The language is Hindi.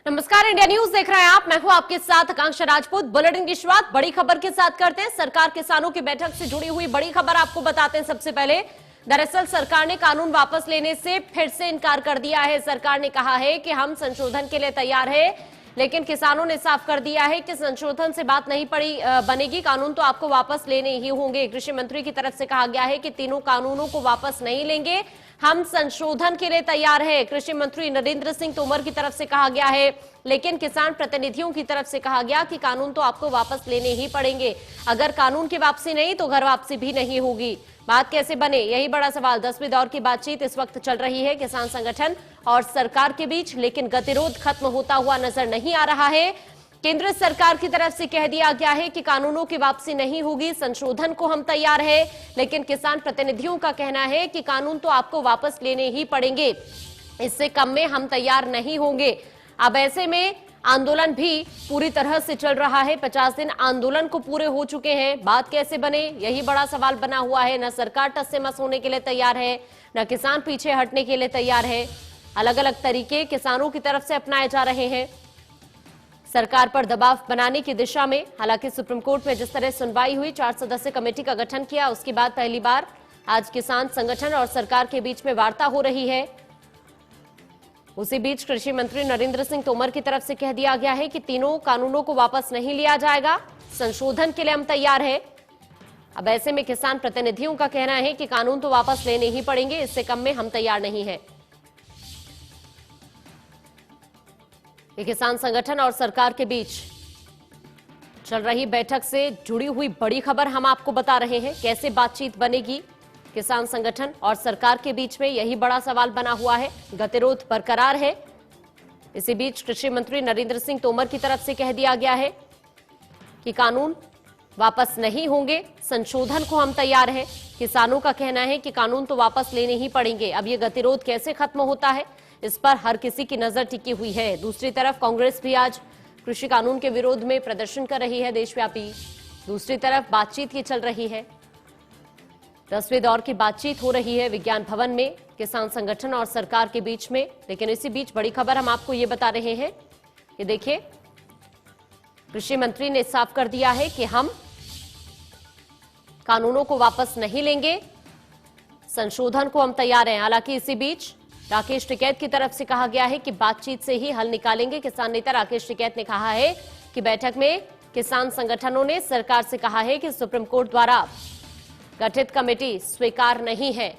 नमस्कार, इंडिया न्यूज देख रहे हैं आप। मैं हूं आपके साथ आकांक्षा राजपूत। बुलेटिन की शुरुआत बड़ी खबर के साथ करते हैं। सरकार किसानों की बैठक से जुड़ी हुई बड़ी खबर आपको बताते हैं। सबसे पहले दरअसल सरकार ने कानून वापस लेने से फिर से इनकार कर दिया है। सरकार ने कहा है कि हम संशोधन के लिए तैयार है, लेकिन किसानों ने साफ कर दिया है कि संशोधन से बात नहीं बनेगी, कानून तो आपको वापस लेने ही होंगे। कृषि मंत्री की तरफ से कहा गया है कि तीनों कानूनों को वापस नहीं लेंगे, हम संशोधन के लिए तैयार है। कृषि मंत्री नरेंद्र सिंह तोमर की तरफ से कहा गया है, लेकिन किसान प्रतिनिधियों की तरफ से कहा गया कि कानून तो आपको वापस लेने ही पड़ेंगे। अगर कानून की वापसी नहीं तो घर वापसी भी नहीं होगी। बात कैसे बने, यही बड़ा सवाल। 10वें दौर की बातचीत इस वक्त चल रही है किसान संगठन और सरकार के बीच, लेकिन गतिरोध खत्म होता हुआ नजर नहीं आ रहा है। केंद्र सरकार की तरफ से कह दिया गया है कि कानूनों की वापसी नहीं होगी, संशोधन को हम तैयार है, लेकिन किसान प्रतिनिधियों का कहना है कि कानून तो आपको वापस लेने ही पड़ेंगे, इससे कम में हम तैयार नहीं होंगे। अब ऐसे में आंदोलन भी पूरी तरह से चल रहा है। 50 दिन आंदोलन को पूरे हो चुके हैं। बात कैसे बने, यही बड़ा सवाल बना हुआ है। न सरकार टस से मस होने के लिए तैयार है, न किसान पीछे हटने के लिए तैयार है। अलग अलग तरीके किसानों की तरफ से अपनाए जा रहे हैं सरकार पर दबाव बनाने की दिशा में। हालांकि सुप्रीम कोर्ट में जिस तरह सुनवाई हुई, 4 सदस्य कमेटी का गठन किया, उसके बाद पहली बार आज किसान संगठन और सरकार के बीच में वार्ता हो रही है। उसी बीच कृषि मंत्री नरेंद्र सिंह तोमर की तरफ से कह दिया गया है कि तीनों कानूनों को वापस नहीं लिया जाएगा, संशोधन के लिए हम तैयार हैं। अब ऐसे में किसान प्रतिनिधियों का कहना है कि कानून तो वापस लेने ही पड़ेंगे, इससे कम में हम तैयार नहीं हैं। ये किसान संगठन और सरकार के बीच चल रही बैठक से जुड़ी हुई बड़ी खबर हम आपको बता रहे हैं। कैसे बातचीत बनेगी किसान संगठन और सरकार के बीच में, यही बड़ा सवाल बना हुआ है। गतिरोध बरकरार है। इसी बीच कृषि मंत्री नरेंद्र सिंह तोमर की तरफ से कह दिया गया है कि कानून वापस नहीं होंगे, संशोधन को हम तैयार हैं। किसानों का कहना है कि कानून तो वापस लेने ही पड़ेंगे। अब ये गतिरोध कैसे खत्म होता है, इस पर हर किसी की नजर टिकी हुई है। दूसरी तरफ कांग्रेस भी आज कृषि कानून के विरोध में प्रदर्शन कर रही है देशव्यापी। दूसरी तरफ बातचीत ये चल रही है, 10वें दौर की बातचीत हो रही है विज्ञान भवन में किसान संगठन और सरकार के बीच में। लेकिन इसी बीच बड़ी खबर हम आपको ये बता रहे हैं कि देखिए, कृषि मंत्री ने साफ कर दिया है कि हम कानूनों को वापस नहीं लेंगे, संशोधन को हम तैयार हैं। हालांकि इसी बीच राकेश टिकैत की तरफ से कहा गया है कि बातचीत से ही हल निकालेंगे। किसान नेता राकेश टिकैत ने कहा है कि बैठक में किसान संगठनों ने सरकार से कहा है कि सुप्रीम कोर्ट द्वारा गठित कमेटी स्वीकार नहीं है।